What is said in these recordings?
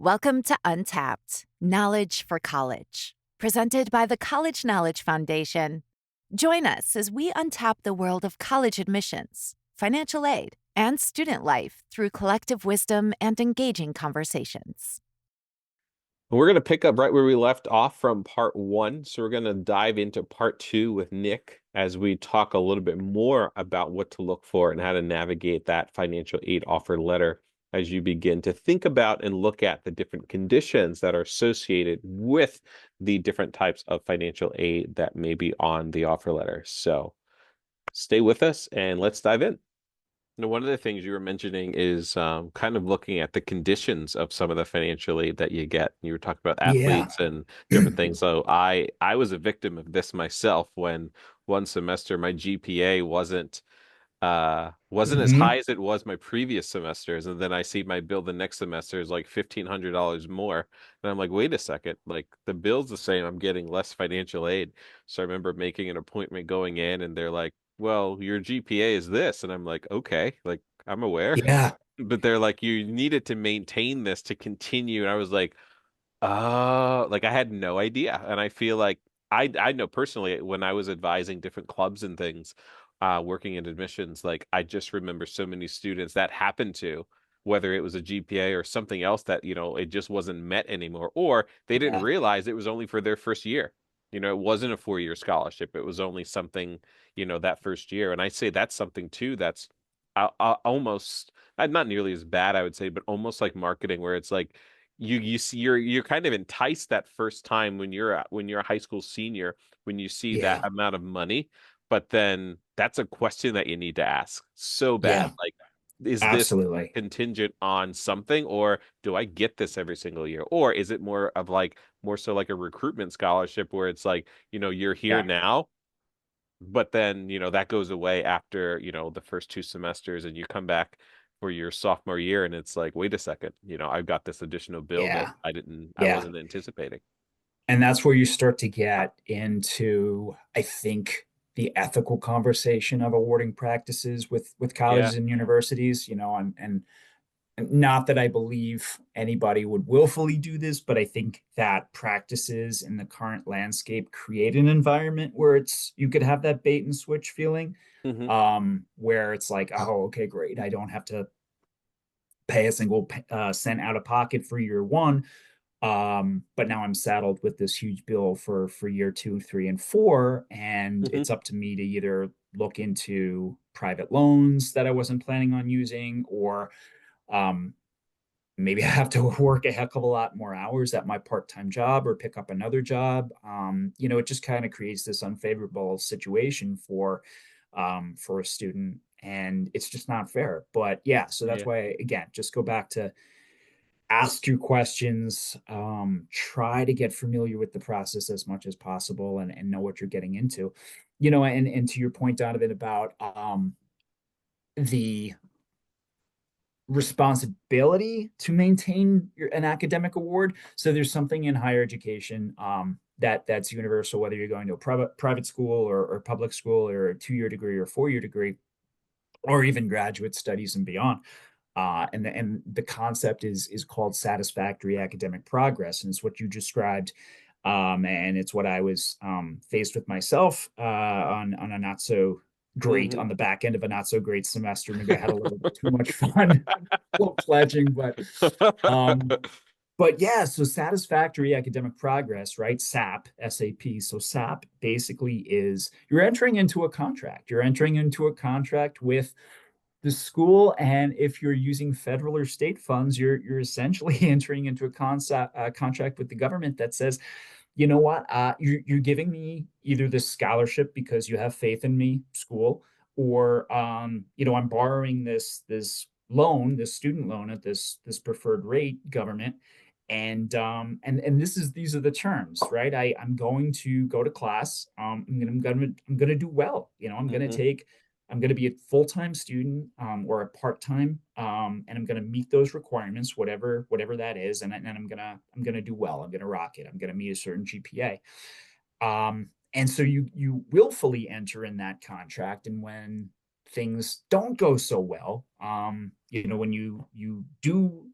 Welcome to Untapped Knowledge for College, presented by the College Knowledge Foundation. Join us as we untap the world of college admissions, financial aid, and student life through collective wisdom and engaging conversations. We're going to pick up right where we left off from part one. So we're going to dive into part two with Nick as we talk a little bit more about what to look for and how to navigate that financial aid offer letter as you begin to think about and look at the different conditions that are associated with the different types of financial aid that may be on the offer letter. So stay with us and let's dive in. One of the things you were mentioning is kind of looking at the conditions of some of the financial aid that you get. You were talking about Yeah. athletes and different things. So I was a victim of this myself when one semester my GPA wasn't as high hmm as it was my previous semesters, and then I see my bill the next semester is like $1,500 more, and I'm like, wait a second, like the bill's the same, I'm getting less financial aid. So I remember making an appointment going in, and they're like, well, your GPA is this, and I'm like, okay, like I'm aware, Yeah. but they're like, you needed to maintain this to continue, and I was like, like I had no idea. And I feel like I know personally when I was advising different clubs and things, working in admissions, like I just remember so many students that happened to, whether it was a GPA or something else that, it just wasn't met anymore, or they didn't Yeah. realize it was only for their first year. It wasn't a 4-year scholarship. It was only something, that first year. And I say that's something too that's almost not nearly as bad, I would say, but almost like marketing, where it's like you see you're kind of enticed that first time when you're a high school senior, when you see that Yeah. amount of money, but then that's a question that you need to ask so bad, Yeah. like, is this Absolutely. contingent on something, or do I get this every single year, or is it more so like a recruitment scholarship where it's like, you're here Yeah. now, but then, that goes away after, the first 2 semesters, and you come back for your sophomore year and it's like, wait a second, I've got this additional bill that Yeah. I Yeah. wasn't anticipating. And that's where you start to get into, I think, the ethical conversation of awarding practices with Yeah. colleges and universities, and not that I believe anybody would willfully do this, but I think that practices in the current landscape create an environment where you could have that bait and switch feeling, Hmm. where it's like, oh, okay, great. I don't have to pay a single cent out of pocket for year one. But now I'm saddled with this huge bill for year two, three, and four. And Hmm. it's up to me to either look into private loans that I wasn't planning on using, or um, maybe I have to work a heck of a lot more hours at my part-time job or pick up another job. It just kind of creates this unfavorable situation for a student, and it's just not fair. But yeah, so that's Yeah. why, again, just go back to ask your questions, try to get familiar with the process as much as possible, and know what you're getting into. And to your point, Donovan, about the responsibility to maintain an academic award. So there's something in higher education, that's universal, whether you're going to a private school or public school, or a 2-year degree or 4-year degree, or even graduate studies and beyond. And the concept is called satisfactory academic progress, and it's what you described. And it's what I was faced with myself, on a not so great, Hmm. on the back end of a not so great semester. Maybe I had a little bit too much fun while pledging, um, but yeah, so satisfactory academic progress, right? SAP. So SAP basically is, you're entering into a contract. You're entering into a contract with the school, and if you're using federal or state funds, you're essentially entering into a contract with the government that says, you know what, you're giving me either this scholarship because you have faith in me, school, or I'm borrowing this loan, this student loan at this preferred rate, government. And these are the terms, right? I'm going to go to class. I'm gonna do well. Hmm. I'm going to be a full-time student, or a part-time, and I'm going to meet those requirements, whatever that is, and I'm going to do well. I'm going to rock it. I'm going to meet a certain GPA. And so you willfully enter in that contract, and when things don't go so well, when you do,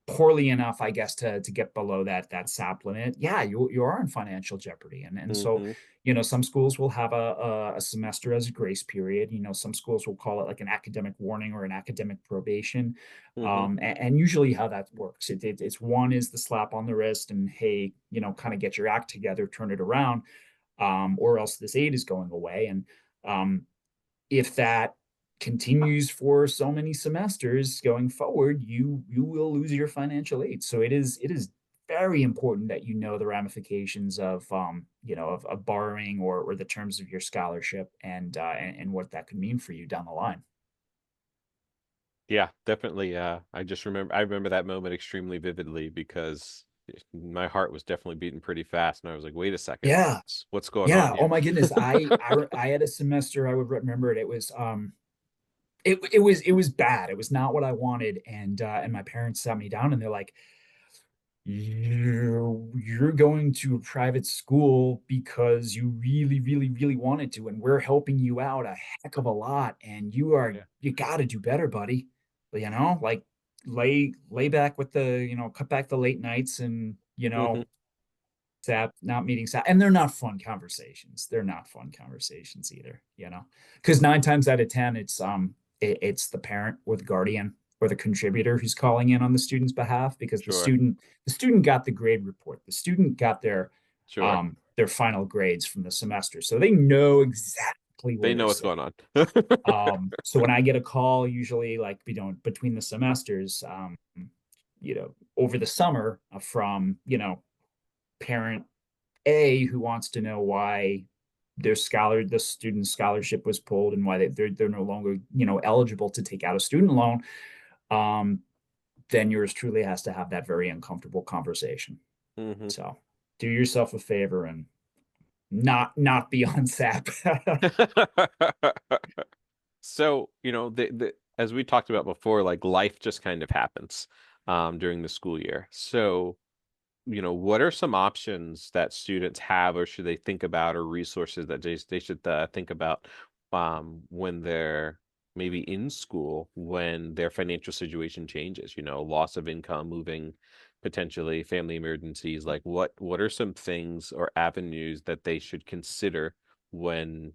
poorly enough, I guess, to get below that SAP limit, yeah, you are in financial jeopardy. And so, Mm-hmm. some schools will have a semester as a grace period. Some schools will call it like an academic warning or an academic probation. Mm-hmm. And usually how that works, it's one is the slap on the wrist and hey, kind of get your act together, turn it around, or else this aid is going away. And if that continues for so many semesters going forward, you will lose your financial aid. So it is very important that you know the ramifications of of borrowing or the terms of your scholarship and what that could mean for you down the line. Yeah, definitely. I remember that moment extremely vividly because my heart was definitely beating pretty fast, and I was like, "Wait a second, Yeah. what's going on Yeah. Oh here?" my goodness. I had a semester, I would remember it. It was it was bad. It was not what I wanted. And my parents sat me down and they're like, you're going to a private school because you really, really, really wanted to, and we're helping you out a heck of a lot. And Yeah. you got to do better, buddy. But, like lay back with cut back the late nights and, Mm-hmm. SAP, not meeting SAP. And they're not fun conversations. They're not fun conversations either, because 9 times out of 10, it's the parent or the guardian or the contributor who's calling in on the student's behalf because the Sure. student got the grade report. The student got Sure. their final grades from the semester. So they know exactly They where know they're what's going sitting. on. So when I get a call, usually like between the semesters, over the summer from, parent A who wants to know why the student scholarship was pulled and why they're no longer, eligible to take out a student loan, um, then yours truly has to have that very uncomfortable conversation. Hmm. So do yourself a favor and not be on SAP. So, as we talked about before, like life just kind of happens during the school year. So, what are some options that students have, or should they think about, or resources that they should think about when they're maybe in school, when their financial situation changes, loss of income, moving, potentially family emergencies, like what are some things or avenues that they should consider when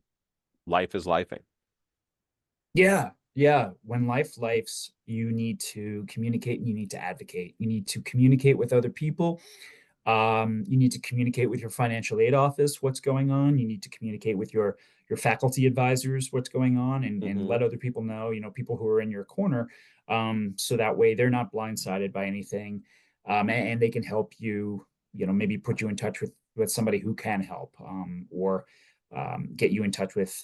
life is lifing? Yeah, yeah. When lifes, you need to communicate and you need to advocate. You need to communicate with other people. You need to communicate with your financial aid office what's going on. You need to communicate with your faculty advisors what's going on, and Hmm. let other people know, people who are in your corner, so that way they're not blindsided by anything, and they can help you. Maybe put you in touch with somebody who can help, or get you in touch with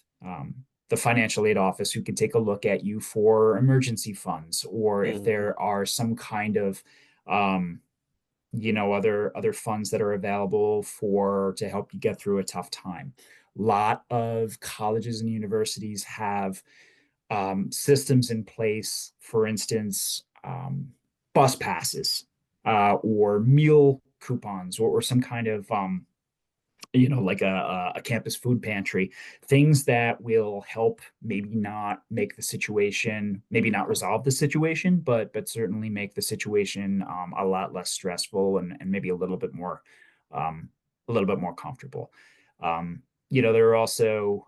the financial aid office who can take a look at you for emergency funds, or if Hmm. there are some kind of um, other funds that are available for to help you get through a tough time. A lot of colleges and universities have systems in place, for instance, bus passes, or meal coupons, or some kind of like a campus food pantry, things that will help maybe not make the situation, maybe not resolve the situation, but certainly make the situation a lot less stressful and maybe um, a little bit more comfortable. There are also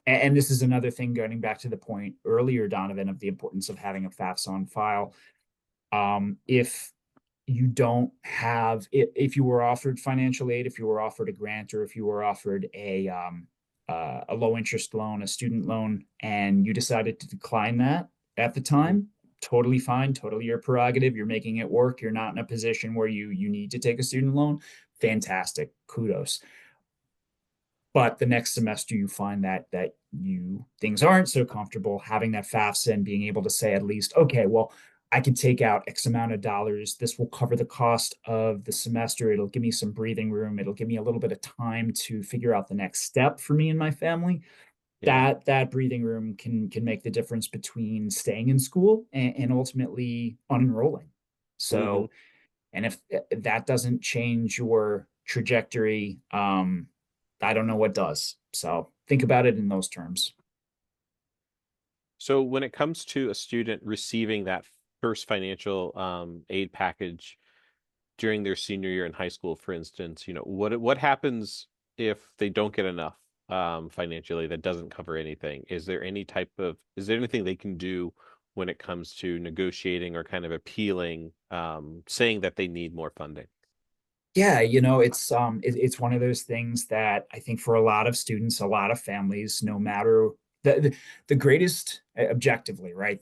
and this is another thing going back to the point earlier, Donovan, of the importance of having a FAFSA on file. If you don't have, if you were offered financial aid, if you were offered a grant, or if you were offered a low interest loan, a student loan, and you decided to decline that at the Hmm. time, totally fine, totally your prerogative. You're making it work. You're not in a position where you need to take a student loan. Fantastic, kudos. But the next semester you find that you things aren't so comfortable, having that FAFSA and being able to say at least, okay, well, I can take out X amount of dollars. This will cover the cost of the semester. It'll give me some breathing room. It'll give me a little bit of time to figure out the next step for me and my family. Yeah. That breathing room can make the difference between staying in school and ultimately unenrolling. Hmm. So, and if that doesn't change your trajectory, I don't know what does. So think about it in those terms. So when it comes to a student receiving that first financial aid package during their senior year in high school, for instance, what happens if they don't get enough financially that doesn't cover anything? Is there anything they can do when it comes to negotiating or kind of appealing, saying that they need more funding? Yeah, it's one of those things that I think for a lot of students, a lot of families, no matter the greatest objectively, right?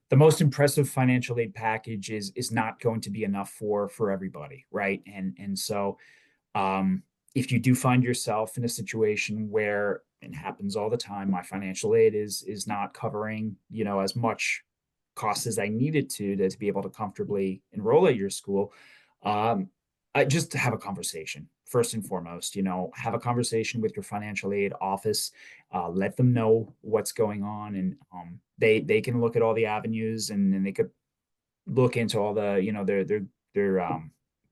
The most impressive financial aid package is not going to be enough for everybody, right? And so um, if you do find yourself in a situation where it happens all the time, my financial aid is not covering, as much cost as I needed to be able to comfortably enroll at your school, um, I just have a conversation first and foremost. Have a conversation with your financial aid office, let them know what's going on, and they can look at all the avenues, and they could look into all the their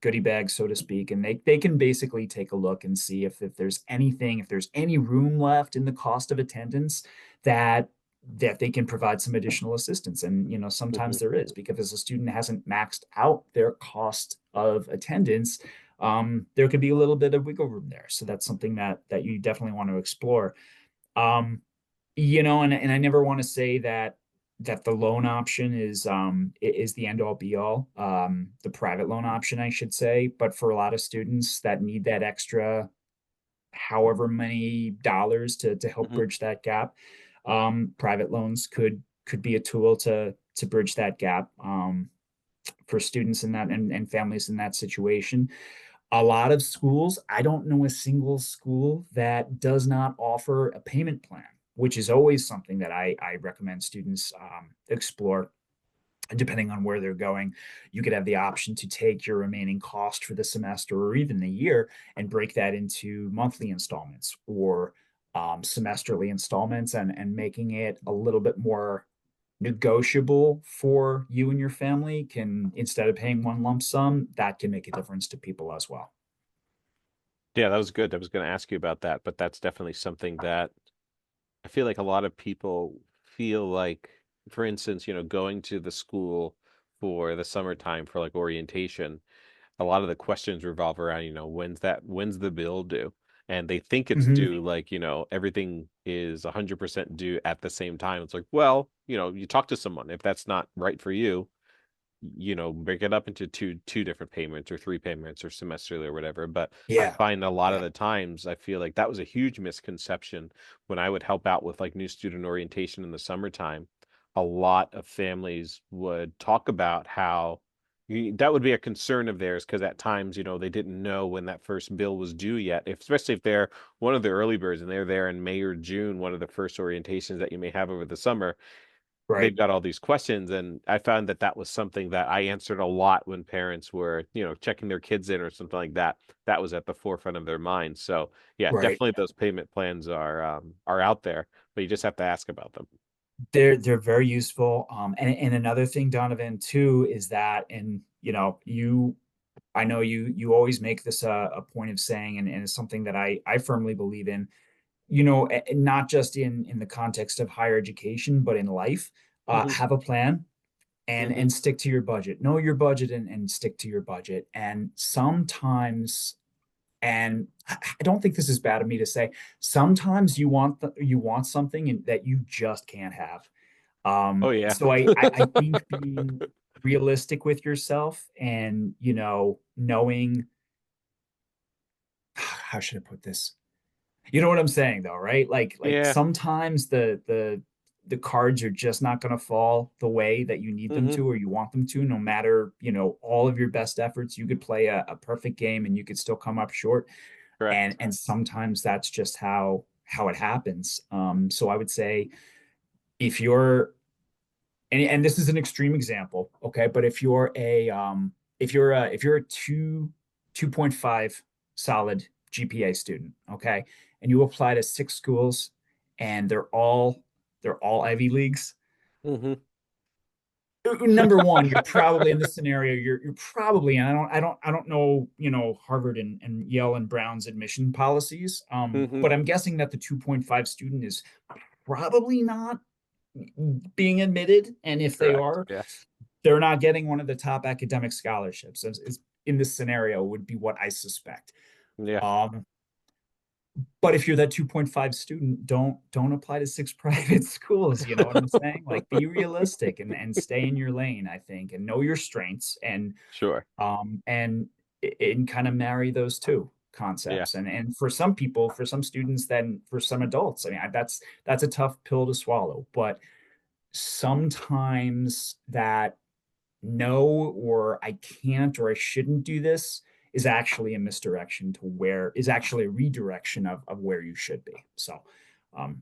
goodie bags, so to speak, and they can basically take a look and see if there's any room left in the cost of attendance that they can provide some additional assistance. And sometimes Hmm. there is, because if a student hasn't maxed out their cost of attendance, there could be a little bit of wiggle room there. So that's something that you definitely want to explore. um and I never want to say that the loan option is the end all be all. The private loan option, I should say, but for a lot of students that need that extra however many dollars to help Hmm. bridge that gap, private loans could be a tool to bridge that gap, for students in that, and families in that situation. A lot of schools, I don't know a single school that does not offer a payment plan, which is always something that I recommend students explore. Depending on where they're going, you could have the option to take your remaining cost for the semester or even the year and break that into monthly installments or semesterly installments, and making it a little bit more negotiable for you and your family. Can, instead of paying one lump sum, that can make a difference to people as well. Yeah, that was good. I was going to ask you about that, but that's definitely something that I feel like a lot of people feel like, for instance, going to the school for the summertime for like orientation, a lot of the questions revolve around, when's the bill due? And they think it's Mhm. due, like, everything is 100% due at the same time. It's like, well, you talk to someone. If that's not right for you, break it up into two different payments or three payments or semesterly or whatever. But I Yeah. find a lot of Yeah. the times I feel like that was a huge misconception when I would help out with like new student orientation in the summertime. A lot of families would talk about how that would be a concern of theirs because at times, they didn't know when that first bill was due yet, especially if they're one of the early birds and they're there in May or June, one of the first orientations that you may have over the summer. They've Right. got all these questions, and I found that that was something that I answered a lot when parents were, checking their kids in or something like that. That was at the forefront of their minds. So yeah, Right. definitely those payment plans are out there, but you just have to ask about them. They're very useful. And another thing, Donovan, too, is that, and I know you always make this a point of saying, and it's something that I firmly believe in, not just in the context of higher education, but in life. Hmm. Have a plan, Hmm. and stick to your budget. Know your budget, and stick to your budget. And sometimes, and I don't think this is bad of me to say, sometimes you want something that you just can't have. Oh yeah. So I think being realistic with yourself, and knowing, how should I put this? You know what I'm saying, though, right? Like Yeah. sometimes the cards are just not going to fall the way that you need them Hmm. to, or you want them to. No matter, all of your best efforts, you could play a perfect game and you could still come up short. and Correct. and sometimes that's just how it happens. So I would say, if you're, and this is an extreme example, okay, but if you're a 2.5 solid GPA student, okay, and you apply to 6 schools, and they're all Ivy Leagues. Hmm. Number one, you're probably in this scenario, you're probably, and I don't know, Harvard and Yale and Brown's admission policies, Hmm. but I'm guessing that the 2.5 student is probably not being admitted. And if they Correct. are, Yeah. they're not getting one of the top academic scholarships is in this scenario would be what I suspect. Yeah, Um, but if you're that 2.5 student, don't apply to 6 private schools. You know what I'm saying? Like be realistic and stay in your lane, I think, and know your strengths sure. and kind of marry those two Yeah. concepts. And for some people, for some students, then for some adults, I mean, that's a tough pill to swallow. But sometimes that no, or I can't, or I shouldn't do this is actually a misdirection to where is actually a redirection of where you should be. So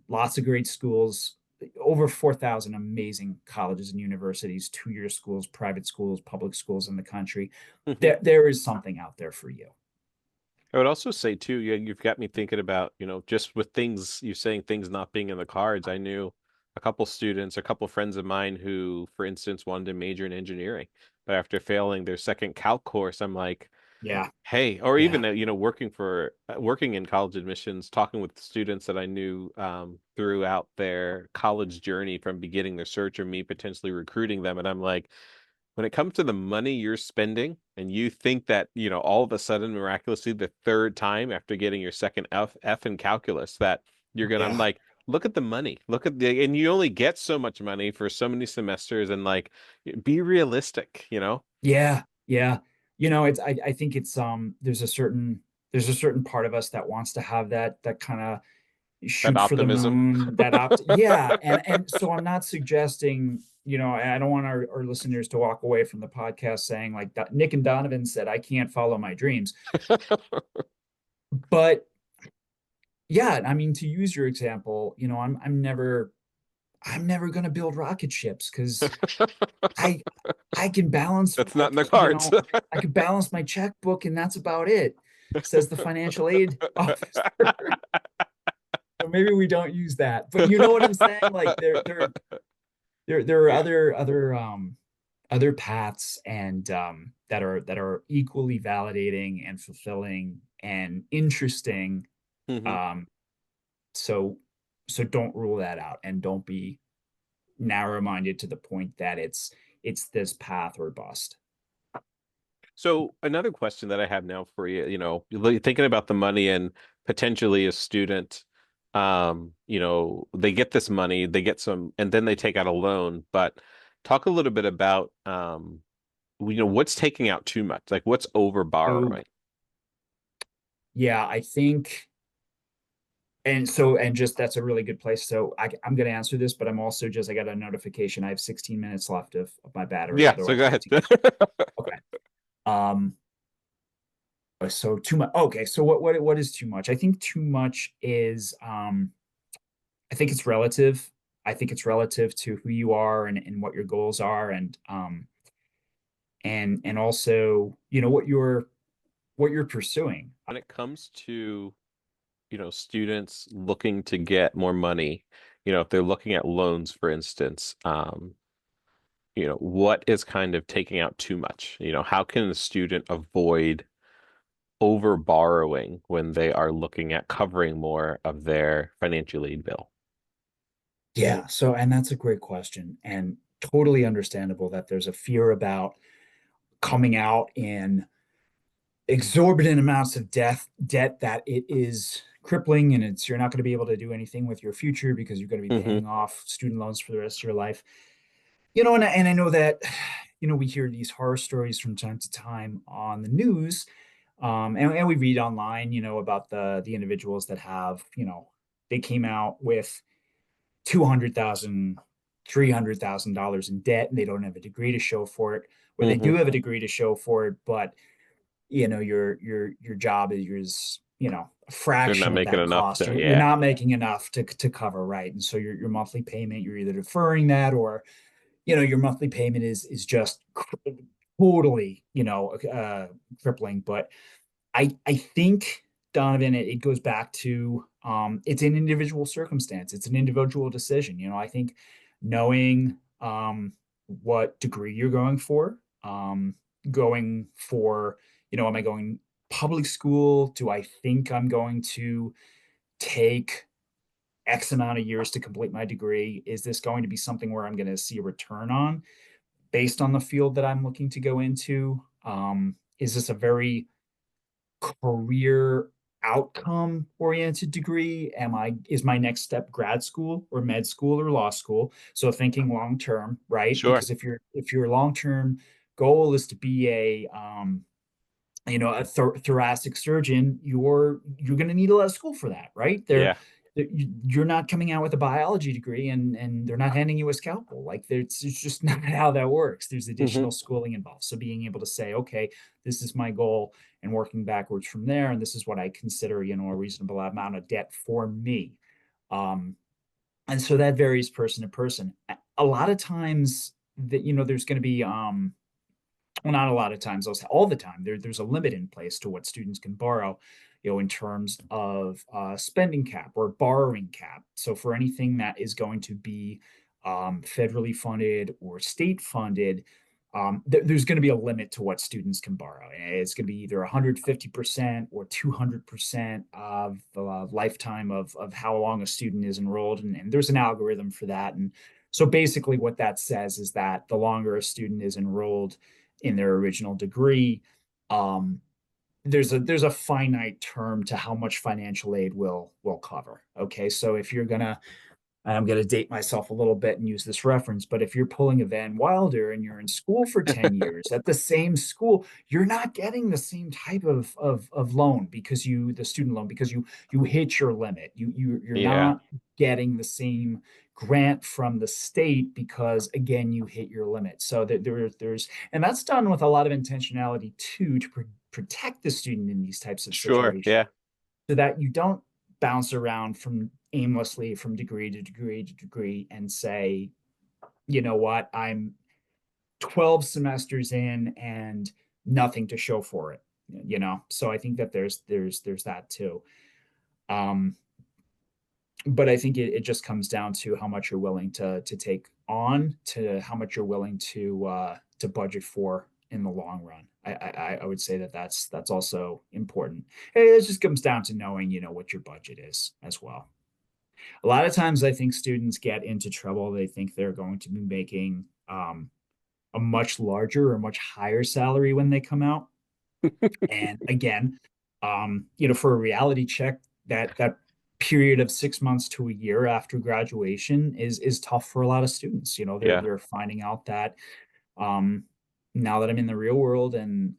lots of great schools, over 4,000 amazing colleges and universities, 2-year schools, private schools, public schools in the country. Mhm. There is something out there for you. I would also say too, you've got me thinking about, just with things, you saying things not being in the cards. I knew a couple students, a couple friends of mine who, for instance, wanted to major in engineering, but after failing their second calc course, I'm like, Yeah. hey, or Yeah. even working in college admissions, talking with students that I knew throughout their college journey from beginning their search or me potentially recruiting them, and I'm like, when it comes to the money you're spending, and you think that all of a sudden, miraculously, the third time after getting your second F in calculus, that you're gonna, I'm Yeah. like, look at the money, and you only get so much money for so many semesters, and like, be realistic. Yeah. Yeah. It's I think it's there's a certain part of us that wants to have that kind of That shoot for the optimism. moon, that yeah. And so I'm not suggesting, I don't want our listeners to walk away from the podcast saying like Nick and Donovan said, I can't follow my dreams. But yeah, I mean, to use your example, I'm never going to build rocket ships because I I can balance That's not in like, the cards. I can balance my checkbook and that's about it, says the financial aid officer. So maybe we don't use that. But you know what I'm saying? Like there are Yeah. other paths and that are equally validating and fulfilling and interesting. Hmm. Um, so so don't rule that out and don't be narrow-minded to the point that it's this path or bust. So another question that I have now for you, thinking about the money and potentially a student, they get this money, they get some, and then they take out a loan, but talk a little bit about, what's taking out too much, like what's over So borrowing. yeah, I think and just that's a really good place. So I'm going to answer this, but I got a notification. I have 16 minutes left of my battery. Yeah, so Otherwise, go I have ahead. to get okay. Um, so too much. Okay, so what is too much? I think too much is I think it's relative. I think it's relative to who you are and what your goals are and also what you're pursuing. When it comes to, students looking to get more money, if they're looking at loans, for instance, what is kind of taking out too much? How can a student avoid over borrowing when they are looking at covering more of their financial aid bill? Yeah, so and that's a great question and totally understandable that there's a fear about coming out in exorbitant amounts of debt that it is crippling and you're not going to be able to do anything with your future because you're going to be Hmm. paying off student loans for the rest of your life. And I know that we hear these horror stories from time to time on the news, and we read online, about the individuals that have, they came out with 200,000, $300,000 in debt, and they don't have a degree to show for it, or they Hmm. do have a degree to show for it, but your job is a They're not fraction of making that enough cost, to, or you're yeah. not making enough to cover, right? And so your monthly payment, you're either deferring that, or your monthly payment is just totally crippling. But I think, Donovan, it goes back to it's an individual circumstance. It's an individual decision. I think knowing what degree you're going for, am I going public school? Do I think I'm going to take X amount of years to complete my degree? Is this going to be something where I'm going to see a return on? based on the field that I'm looking to go into? Is this a very career outcome oriented degree? Is my next step grad school or med school or law school? So thinking long term, right? Sure. Because if your long term goal is to be a thoracic surgeon, you're going to need a lot of school for that, right? Yeah. You're not coming out with a biology degree and they're not handing you a scalpel. Like it's just not how that works. There's Hmm. additional schooling involved. So being able to say, okay, this is my goal and working backwards from there, and this is what I consider, a reasonable amount of debt for me. Um, and so that varies person to person. A lot of times that, there's going to be well, not a lot of times, I'll say all the time, there's a limit in place to what students can borrow, in terms of spending cap or borrowing cap. So for anything that is going to be federally funded or state funded, there's going to be a limit to what students can borrow. It's going to be either 150% or 200% of the lifetime of how long a student is enrolled. And there's an algorithm for that. And so basically, what that says is that the longer a student is enrolled in their original degree, um, there's a finite term to how much financial aid will cover. Okay, so if you're gonna, and I'm gonna date myself a little bit and use this reference, but if you're pulling a Van Wilder and you're in school for 10 years at the same school, you're not getting the same type of loan because the student loan, because you hit your limit. You're Yeah. not getting the same grant from the state because again you hit your limit. So that there's and that's done with a lot of intentionality too, to protect the student in these types of Sure. situations Yeah. so that you don't bounce around from aimlessly from degree to degree to degree and say, you know what, I'm 12 semesters in and nothing to show for it. So I think that there's that too. um but I think it just comes down to how much you're willing to take on, to how much you're willing to budget for in the long run. I would say that that's also important. It just comes down to knowing, what your budget is as well. A lot of times I think students get into trouble. They think they're going to be making a much larger or much higher salary when they come out. And again, for a reality check, that period of 6 months to a year after graduation is tough for a lot of students. They're Yeah. they're finding out that um, now that I'm in the real world and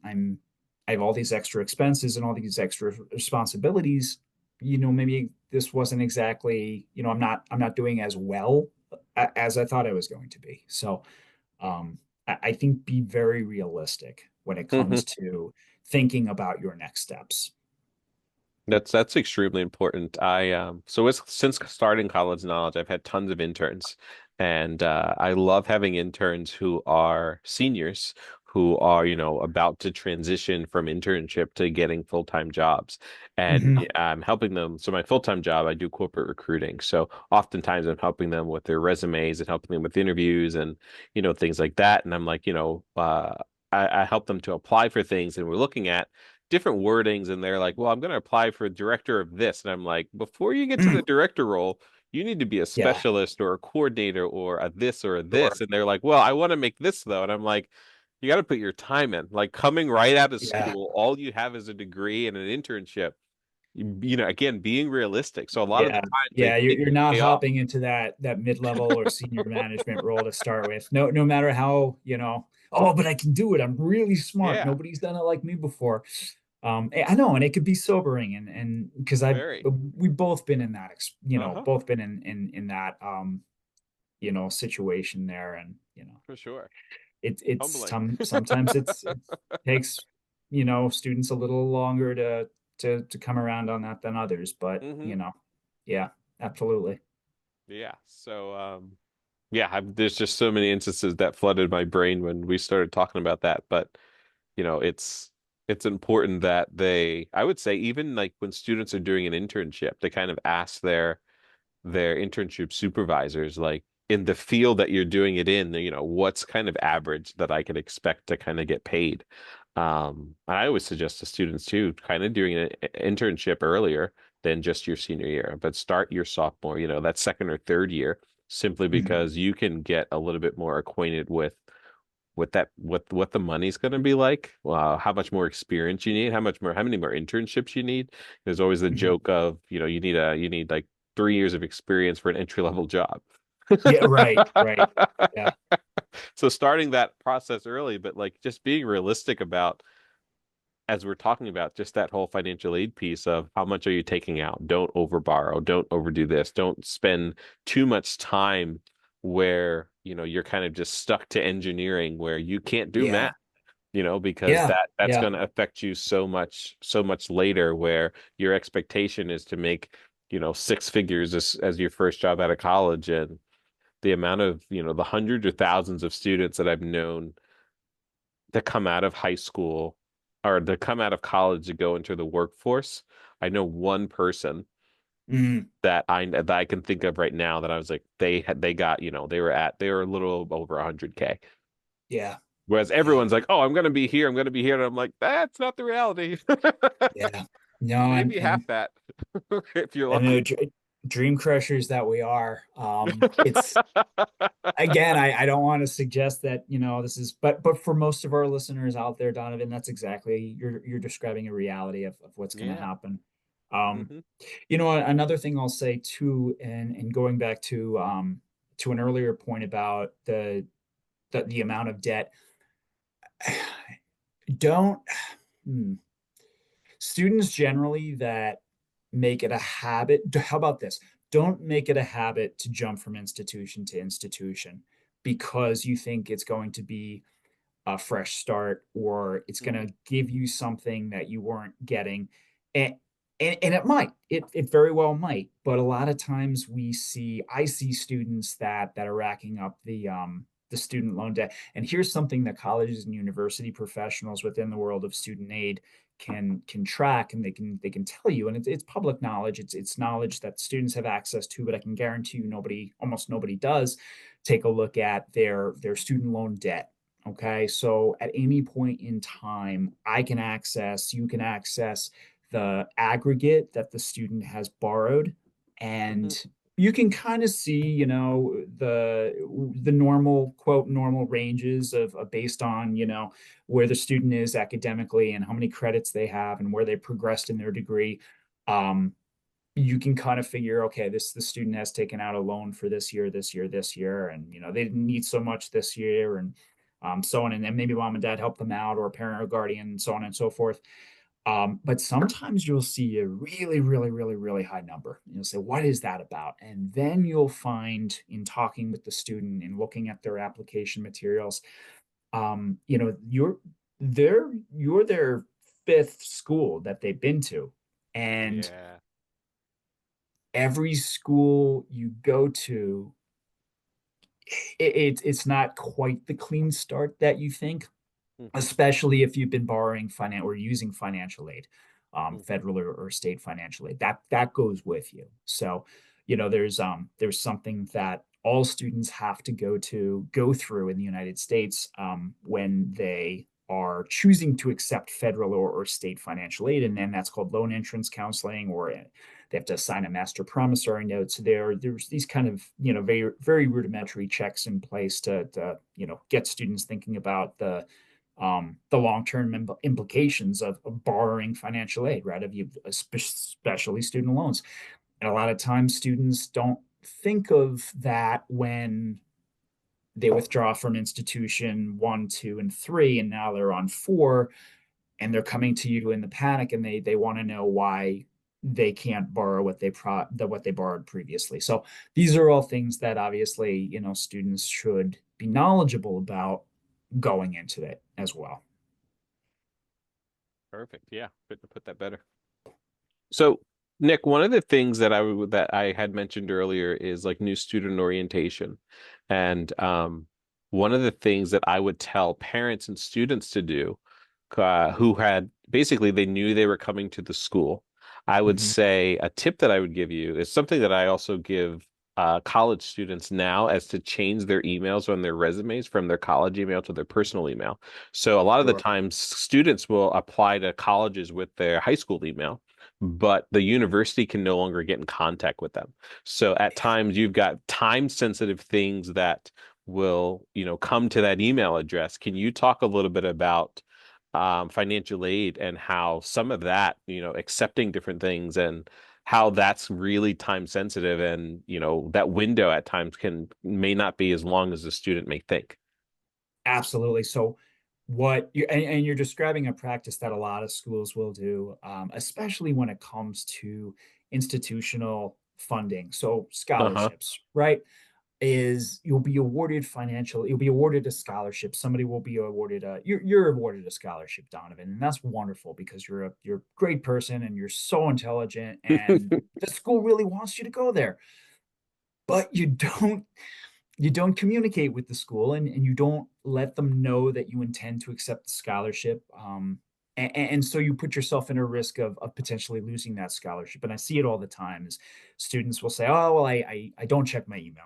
I have all these extra expenses and all these extra responsibilities, maybe this wasn't exactly, I'm not doing as well as I thought I was going to be. So I think be very realistic when it Hmm. comes to thinking about your next steps. That's extremely important. Since starting College Knowledge, I've had tons of interns, and I love having interns who are seniors who are, about to transition from internship to getting full-time jobs. And Mhm. I'm helping them. So my full-time job, I do corporate recruiting. So oftentimes I'm helping them with their resumes and helping them with interviews and, things like that. And I'm like, I help them to apply for things, and we're looking at different wordings, and they're like, well, I'm going to apply for director of this. And I'm like, before you get to the director role, you need to be a Yeah, specialist or a coordinator or a this or a sure. this. And they're like, well, I want to make this though. And I'm like, you got to put your time in. Like coming right out of Yeah, school, all you have is a degree and an internship. Again, being realistic. So a lot of the yeah, times they yeah. You're think you're they not pay off. hopping into that mid-level or senior management role to start with. No matter how, oh, but I can do it. I'm really smart. Yeah, Nobody's done it like me before. I know, and it could be sobering, and because very. we've both been in that, Uh-huh, both been in that, situation there, and for sure. it's Humbling. sometimes it takes students a little longer to come around on that than others, but Hmm. yeah, absolutely. Yeah. Yeah, there's just so many instances that flooded my brain when we started talking about that. But, it's important that I would say even like when students are doing an internship, they kind of ask their internship supervisors, like in the field that you're doing it in, what's kind of average that I could expect to kind of get paid. And I always suggest to students too, kind of doing an internship earlier than just your senior year, but start your sophomore, that second or third year, simply Mhm. because you can get a little bit more acquainted with what the money's going to be like, how much more experience you need, how many more internships you need. There's always the Mhm. joke of, you need like 3 years of experience for an entry level job. Yeah, right, right. Yeah, So starting that process early, but like just being realistic about, as we're talking about, just that whole financial aid piece of how much are you taking out? Don't over borrow, don't overdo this, don't spend too much time where, you're kind of just stuck to engineering where you can't do math, yeah, because yeah, that's yeah. going to affect you so much later, where your expectation is to make, six figures as your first job out of college. And the amount of, the hundreds or thousands of students that I've known that come out of high school or that come out of college to go into the workforce. I know one person Mm, that I can think of right now that I was like, they got, they were a little over 100K. yeah, Whereas yeah, everyone's like, oh, I'm gonna be here. And I'm like, that's not the reality. yeah. No, Maybe half that if you're and the lucky. dream crushers that we are. It's again, I don't want to suggest that, this is, but for most of our listeners out there, Donovan, that's exactly, you're describing a reality of what's going to Yeah. happen. Um, Hmm. Another thing I'll say too, and going back to an earlier point about the amount of debt, don't hmm, students generally that make it a habit. How about this? Don't make it a habit to jump from institution to institution because you think it's going to be a fresh start or it's going Hmm. to give you something that you weren't getting. And and it might, it very well might, but a lot of times I see students that are racking up the student loan debt. And here's something that colleges and university professionals within the world of student aid can track, and they can tell you, and it's public knowledge, it's knowledge that students have access to, but I can guarantee you almost nobody does take a look at their student loan debt. Okay, so at any point in time, you can access the aggregate that the student has borrowed, Hmm. and you can kind of see, the normal, quote, normal ranges of based on, where the student is academically and how many credits they have and where they progressed in their degree. Um, you can kind of figure, okay, the student has taken out a loan for this year, and they didn't need so much this year, and so on, and then maybe mom and dad help them out, or a parent or guardian, and so on and so forth. But sometimes you'll see a really, really, really, really high number. And you'll say, what is that about? And then you'll find in talking with the student and looking at their application materials, you're their fifth school that they've been to. And Yeah. every school you go to, it's not quite the clean start that you think, Hmm. especially if you've been borrowing finance or using financial aid, Hmm. federal or state financial aid. That goes with you. So, there's something that all students have to go through in the United States, when they are choosing to accept federal or state financial aid, and then that's called loan entrance counseling, or they have to sign a master promissory note. So there's these kind of, very very rudimentary checks in place to get students thinking about the long-term implications of borrowing financial aid, right? Of you, especially student loans. And a lot of times students don't think of that when they withdraw from institution one, two, and three, and now they're on four, and they're coming to you in the panic, and they want to know why they can't borrow what they borrowed previously. So these are all things that obviously, students should be knowledgeable about going into it as well. Perfect. Yeah. Couldn't put that better. So, Nick, one of the things that I had mentioned earlier is like new student orientation. And one of the things that I would tell parents and students to do, who had basically they knew they were coming to the school, I would Mhm. say a tip that I would give you is something that I also give college students now, as to change their emails on their resumes from their college email to their personal email. So a lot of the Sure. times students will apply to colleges with their high school email, but the university can no longer get in contact with them. So at Yeah. times you've got time sensitive things that will, come to that email address. Can you talk a little bit about financial aid and how some of that, accepting different things and how that's really time sensitive and, that window at times may not be as long as the student may think. Absolutely. So what you and you're describing a practice that a lot of schools will do, especially when it comes to institutional funding. So Uh-huh. scholarships, right? Is you'll be awarded a scholarship. Somebody will be awarded you're awarded a scholarship, Donovan, and that's wonderful because you're a great person and you're so intelligent and the school really wants you to go there. But you don't communicate with the school and you don't let them know that you intend to accept the scholarship. And so you put yourself in a risk of potentially losing that scholarship. And I see it all the time is students will say, oh, well, I don't check my email.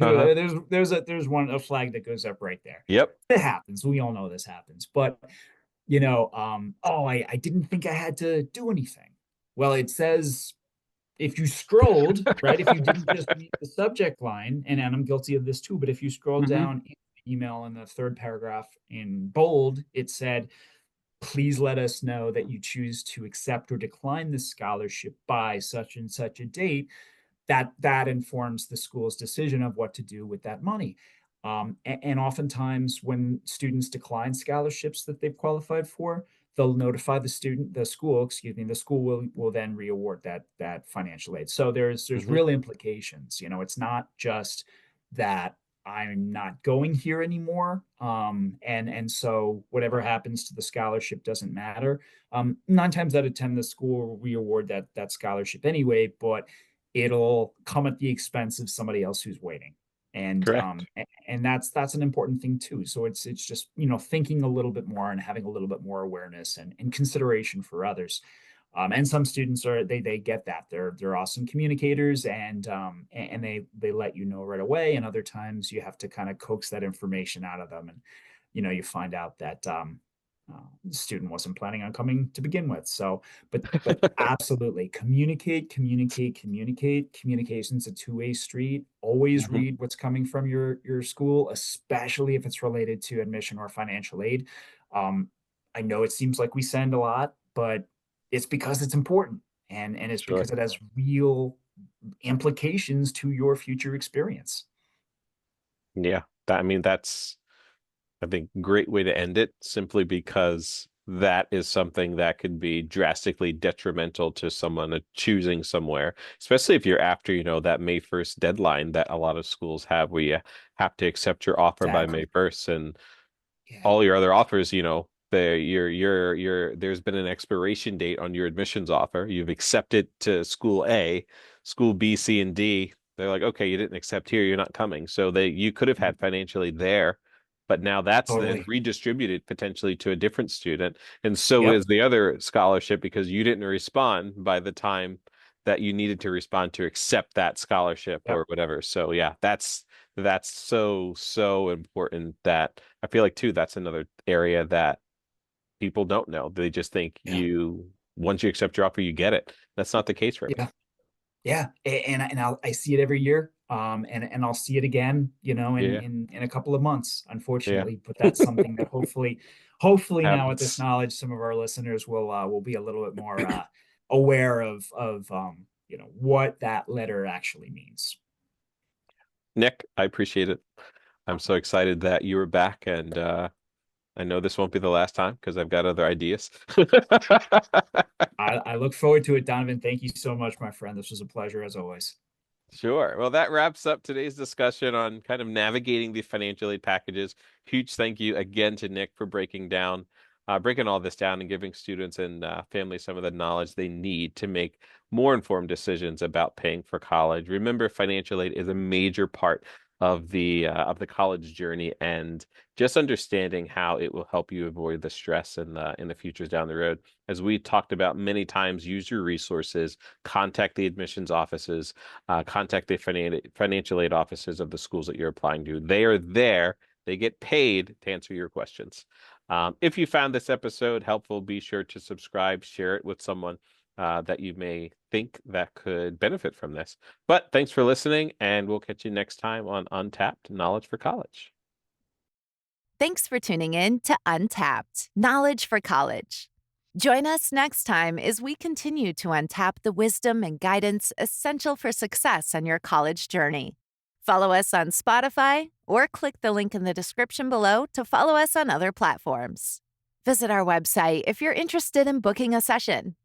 Uh-huh. There's a flag that goes up right there. Yep. It happens. We all know this happens. But oh, I didn't think I had to do anything. Well, it says if you scrolled, right, if you didn't just read the subject line, and I'm guilty of this too, but if you scroll Hmm. down in the email in the third paragraph in bold, it said, please let us know that you choose to accept or decline this scholarship by such and such a date. That informs the school's decision of what to do with that money. And oftentimes, when students decline scholarships that they've qualified for, they'll notify the school, excuse me, the school will then reaward that financial aid. So there's Hmm. real implications. It's not just that I'm not going here anymore, and so whatever happens to the scholarship doesn't matter. 9 times out of 10, the school will reaward that scholarship anyway, but it'll come at the expense of somebody else who's waiting. Correct. And that's an important thing too. So it's just, thinking a little bit more and having a little bit more awareness and consideration for others. And some students they get that they're awesome communicators and they let you know right away. And other times you have to kind of coax that information out of them, and you find out that the student wasn't planning on coming to begin with. So, but absolutely communicate, communicate, communicate. Communication's a two-way street. Always Hmm. read what's coming from your school, especially if it's related to admission or financial aid. Um, I know it seems like we send a lot, but it's because it's important and it's Sure. because it has real implications to your future experience. Yeah. That's, I think, great way to end it, simply because that is something that could be drastically detrimental to someone choosing somewhere, especially if you're after, that May 1st deadline that a lot of schools have, where you have to accept your offer by May Exactly. 1st. And Yeah. all your other offers, there's been an expiration date on your admissions offer. You've accepted to school A, school B, C, and D. They're like, okay, you didn't accept here, you're not coming. So you could have had financially there, but now that's then Totally. redistributed potentially to a different student. And so Yep. is the other scholarship, because you didn't respond by the time that you needed to respond to accept that scholarship Yep. or whatever. So yeah, that's so, so important. That I feel like too, that's another area that people don't know. They just think Yeah. once you accept your offer, you get it. That's not the case for Yeah. everyone. Yeah, I see it every year, and I'll see it again, in Yeah, in in a couple of months, yeah. unfortunately. But that's something that hopefully now with this Happens. knowledge, some of our listeners will be a little bit more aware of what that letter actually means. Nick, I appreciate it. I'm so excited that you were back, and I know this won't be the last time because I've got other ideas. I look forward to it, Donovan. Thank you so much, my friend. This was a pleasure as always. Sure. Well, that wraps up today's discussion on kind of navigating the financial aid packages. Huge thank you again to Nick for breaking all this down and giving students and families some of the knowledge they need to make more informed decisions about paying for college. Remember, financial aid is a major part of the college journey, and just understanding how it will help you avoid the stress in the futures down the road. As we talked about many times, use your resources, contact the admissions offices, contact the financial aid offices of the schools that you're applying to. They are there. They get paid to answer your questions. If you found this episode helpful, be sure to subscribe, share it with someone, that you may think that could benefit from this. But thanks for listening, and we'll catch you next time on Untapped Knowledge for College. Thanks for tuning in to Untapped Knowledge for College. Join us next time as we continue to untap the wisdom and guidance essential for success on your college journey. Follow us on Spotify or click the link in the description below to follow us on other platforms. Visit our website if you're interested in booking a session